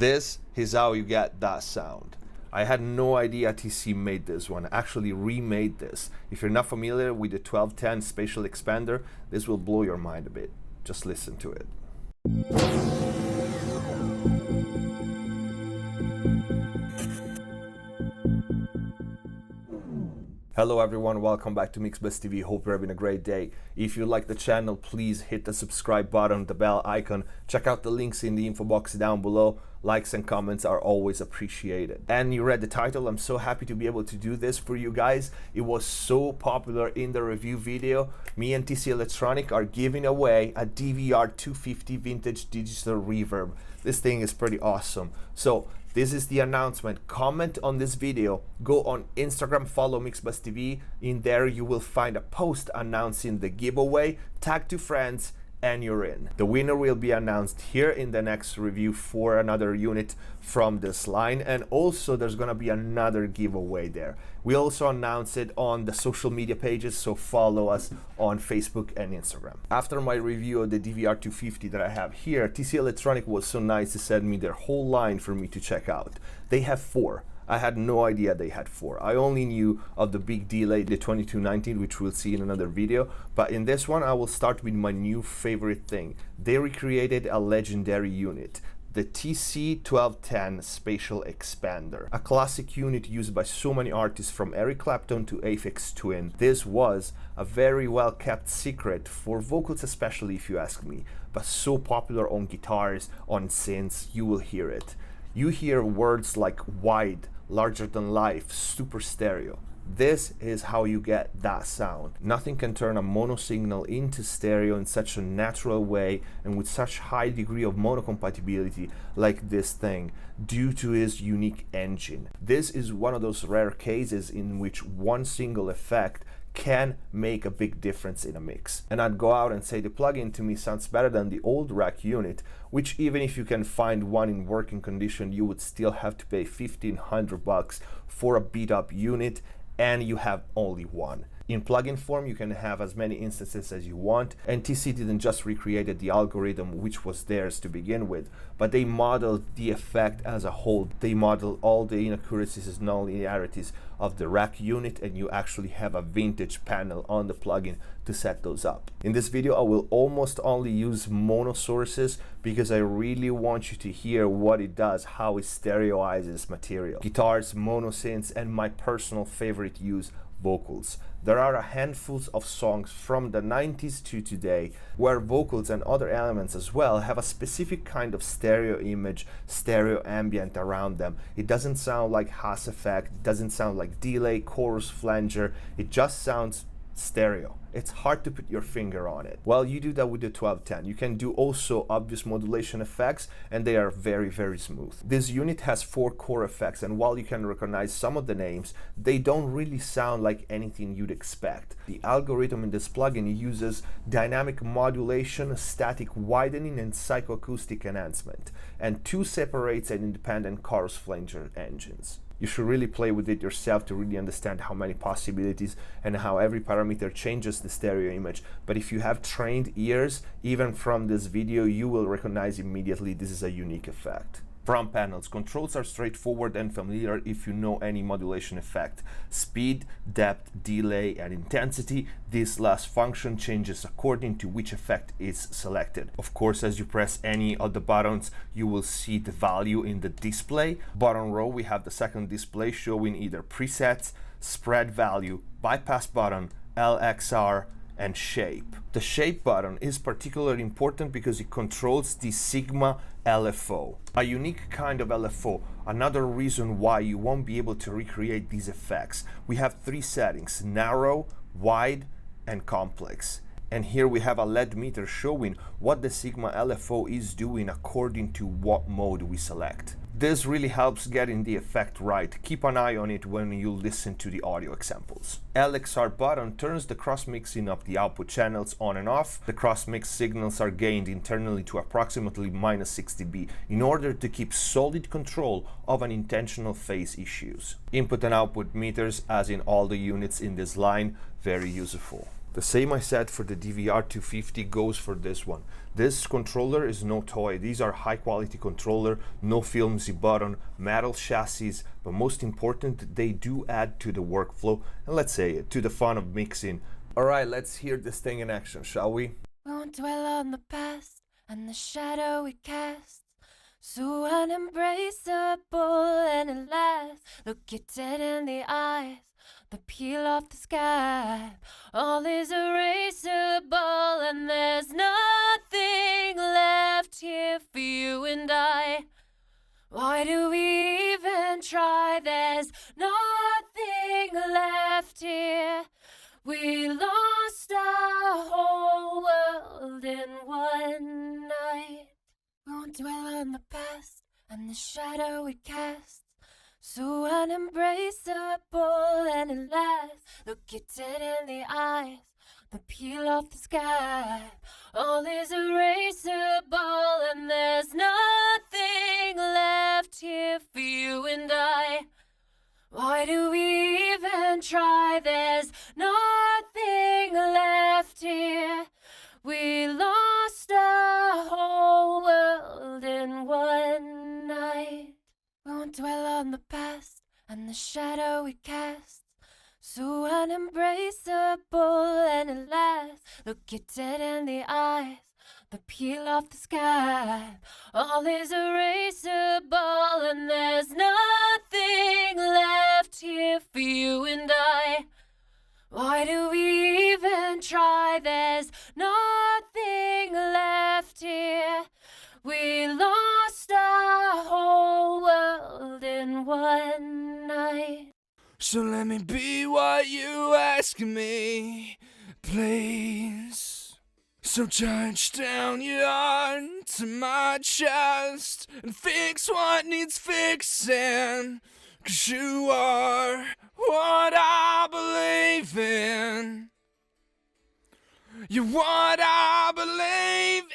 This is how you get that sound. I had no idea TC made this one, actually remade this. If you're not familiar with the 1210 spatial expander, this will blow your mind a bit. Just listen to it. Hello everyone, welcome back to MixBus TV. Hope you're having a great day. If you like the channel, please hit the subscribe button, the bell icon. Check out the links in the info box down below. Likes and comments are always appreciated. And you read the title, I'm so happy to be able to do this for you guys. It was so popular in the review video. Me and TC Electronic are giving away a DVR 250 vintage digital reverb. This thing is pretty awesome. So this is the announcement. Comment on this video, go on Instagram, follow MixBus TV. In there you will find a post announcing the giveaway, tag 2 friends, and you're in. The winner will be announced here in the next review for another unit from this line, and also there's gonna be another giveaway there. We also announce it on the social media pages, so follow us on Facebook and Instagram. After my review of the DVR 250 that I have here, TC Electronic was so nice to send me their whole line for me to check out. They have 4. I had no idea they had 4. I only knew of the big delay, the 2219, which we'll see in another video. But in this one, I will start with my new favorite thing. They recreated a legendary unit, the TC1210 Spatial Expander, a classic unit used by so many artists from Eric Clapton to Aphex Twin. This was a very well kept secret for vocals, especially if you ask me, but so popular on guitars, on synths, you will hear it. You hear words like wide, larger than life, super stereo. This is how you get that sound. Nothing can turn a mono signal into stereo in such a natural way and with such high degree of mono compatibility like this thing, due to its unique engine. This is one of those rare cases in which one single effect can make a big difference in a mix. And I'd go out and say the plugin to me sounds better than the old rack unit, which even if you can find one in working condition, you would still have to pay $1,500 for a beat up unit, and you have only one. In plugin form, you can have as many instances as you want, and TC didn't just recreate the algorithm which was theirs to begin with, but they modeled the effect as a whole. They modeled all the inaccuracies and nonlinearities of the rack unit, and you actually have a vintage panel on the plugin to set those up. In this video, I will almost only use mono sources because I really want you to hear what it does, how it stereoizes material. Guitars, mono synths, and my personal favorite use, vocals. There are a handful of songs from the 90s to today where vocals and other elements as well have a specific kind of stereo image, stereo ambient around them. It doesn't sound like Haas effect, it doesn't sound like delay, chorus, flanger, it just sounds stereo. It's hard to put your finger on it. Well, you do that with the 1210. You can do also obvious modulation effects, and they are very, very smooth. This unit has 4 core effects, and while you can recognize some of the names, they don't really sound like anything you'd expect. The algorithm in this plugin uses dynamic modulation, static widening, and psychoacoustic enhancement, and 2 separates and independent chorus flanger engines. You should really play with it yourself to really understand how many possibilities and how every parameter changes the stereo image. But if you have trained ears, even from this video, you will recognize immediately this is a unique effect. From panels, controls are straightforward and familiar if you know any modulation effect. Speed, depth, delay, and intensity. This last function changes according to which effect is selected. Of course, as you press any of the buttons, you will see the value in the display. Bottom row, we have the second display showing either presets, spread value, bypass button, LXR, and shape. The shape button is particularly important because it controls the Sigma LFO, a unique kind of LFO, another reason why you won't be able to recreate these effects. We have 3 settings: narrow, wide, and complex. And here we have a LED meter showing what the Sigma LFO is doing according to what mode we select. This really helps getting the effect right. Keep an eye on it when you listen to the audio examples. LXR button turns the cross-mixing of the output channels on and off. The cross-mix signals are gained internally to approximately -6 dB in order to keep solid control of unintentional phase issues. Input and output meters, as in all the units in this line, very useful. The same I said for the DVR 250 goes for this one. This controller is no toy. These are high quality controller, no filmsy button, metal chassis, but most important, they do add to the workflow and let's say to the fun of mixing. Alright, let's hear this thing in action, shall we? We won't dwell on the past and the shadow it casts, so unembraceable and it lasts. Look it dead in the eyes, the peel off the sky. All is erasable and there's nothing left here for you and I. Why do we even try? There's nothing left here. We lost our whole world in one night. We won't dwell on the past and the shadow it casts, so unembraceable and it lasts. Look it dead in the eyes, the peel off the sky. All is erasable and there's nothing left here for you and I. Why do we even try? There's nothing left here. We lost our whole world in one night. We won't dwell on the past and the shadow it casts, so unembraceable and it lasts. Look it dead in the eyes, the peel off the sky. All is erasable and there's nothing left here for you and I. Why do we even try? There's nothing left here. We lost our whole world in one night. So let me be what you ask me, please. So touch down your heart to my chest and fix what needs fixing, 'cause you are what I believe in. You're what I believe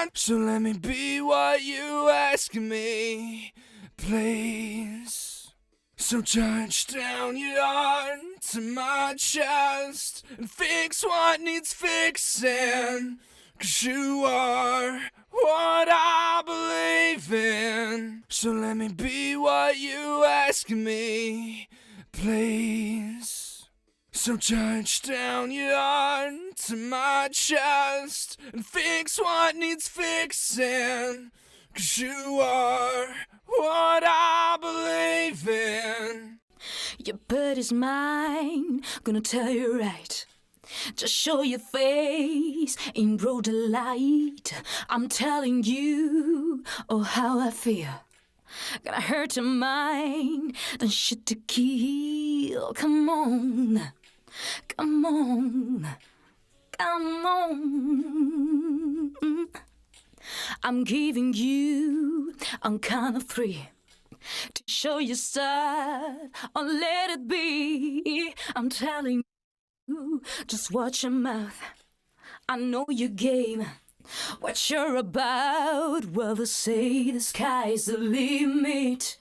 in. So let me be what you ask me, please. So touch down your heart to my chest and fix what needs fixing, 'cause you are what I believe in. So let me be what you ask me, please. So touch down your heart to my chest and fix what needs fixing, 'cause you are what I believe in. Your bird is mine, gonna tell you right. Just show your face in broad daylight. I'm telling you, oh how I feel. Gonna hurt your mind, then shit to kill. Come on, come on, come on. I'm giving you on count of 3 to show you stuff, or let it be. I'm telling you, just watch your mouth. I know your game, what you're about. Well, they say the sky's the limit.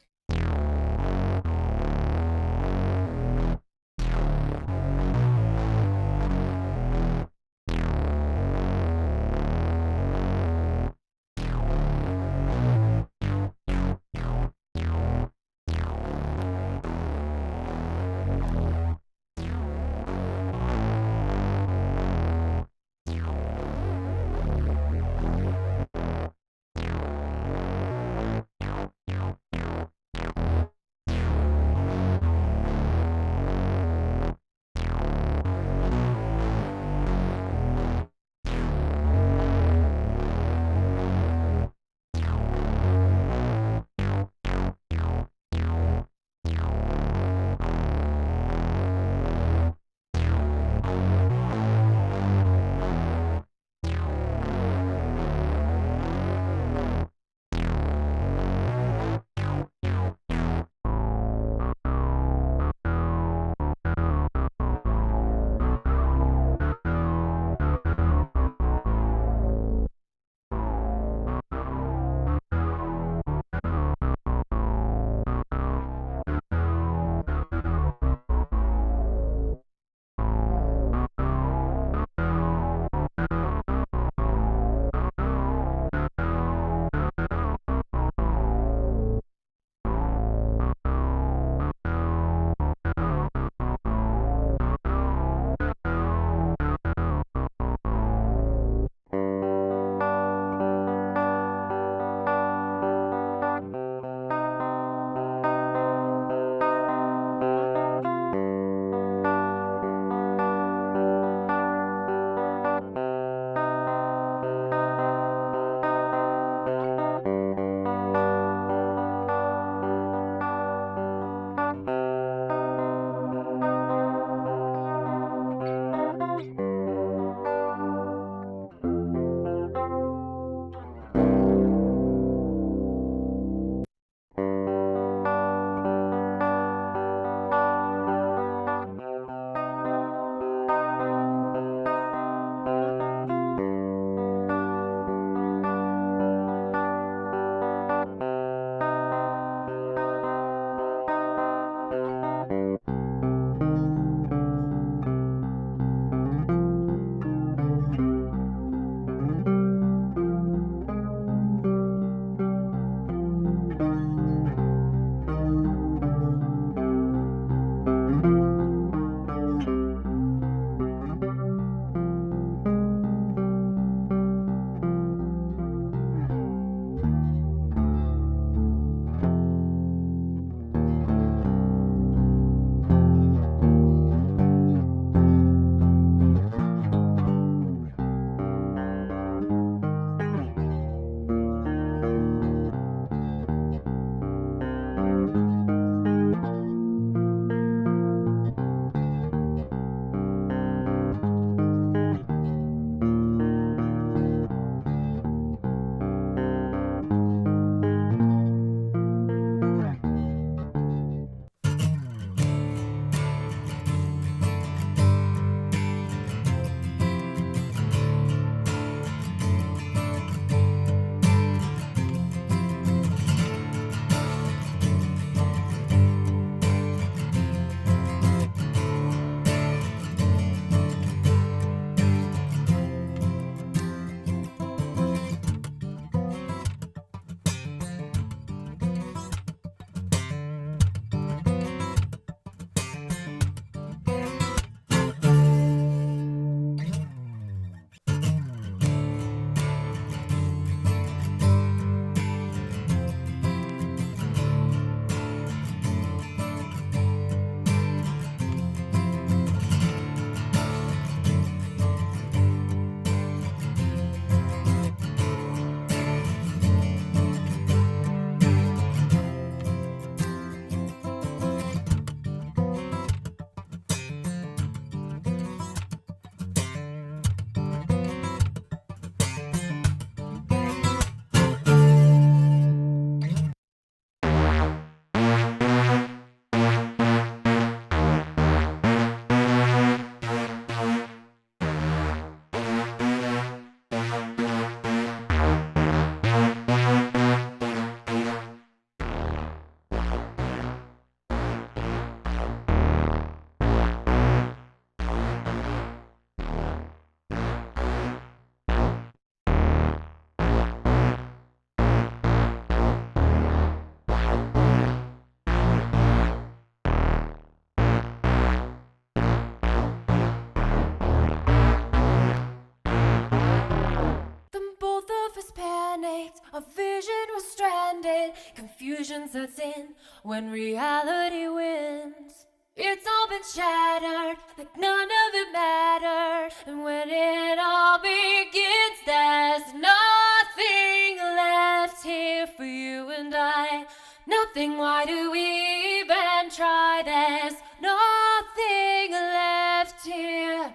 surface panicked, our vision was stranded. Confusion sets in when reality wins. It's all been shattered, like none of it mattered. And when it all begins, there's nothing left here for you and I. Nothing, why do we even try? There's nothing left here.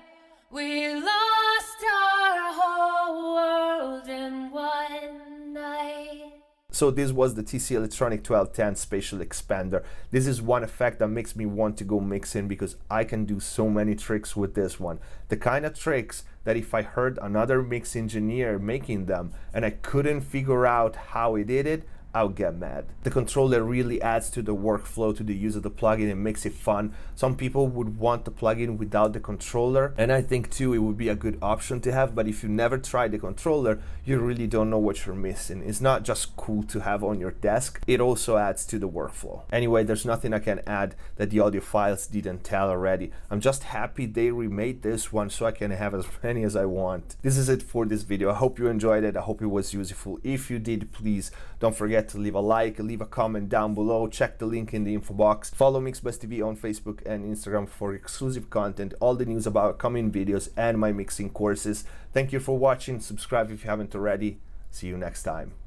We lost our whole world in one night. So this was the TC Electronic 1210 Spatial Expander. This is one effect that makes me want to go mixing because I can do so many tricks with this one. The kind of tricks that if I heard another mix engineer making them and I couldn't figure out how he did it, I'll get mad. The controller really adds to the workflow, to the use of the plugin, and makes it fun. Some people would want the plugin without the controller, and I think too it would be a good option to have, but if you never tried the controller, you really don't know what you're missing. It's not just cool to have on your desk, it also adds to the workflow. Anyway, there's nothing I can add that the audio files didn't tell already. I'm just happy they remade this one so I can have as many as I want. This is it for this video. I hope you enjoyed it. I hope it was useful. If you did, please don't forget to leave a like, leave a comment down below, check the link in the info box, follow MixBustTV on Facebook and Instagram for exclusive content, all the news about upcoming videos and my mixing courses. Thank you for watching, subscribe if you haven't already, see you next time.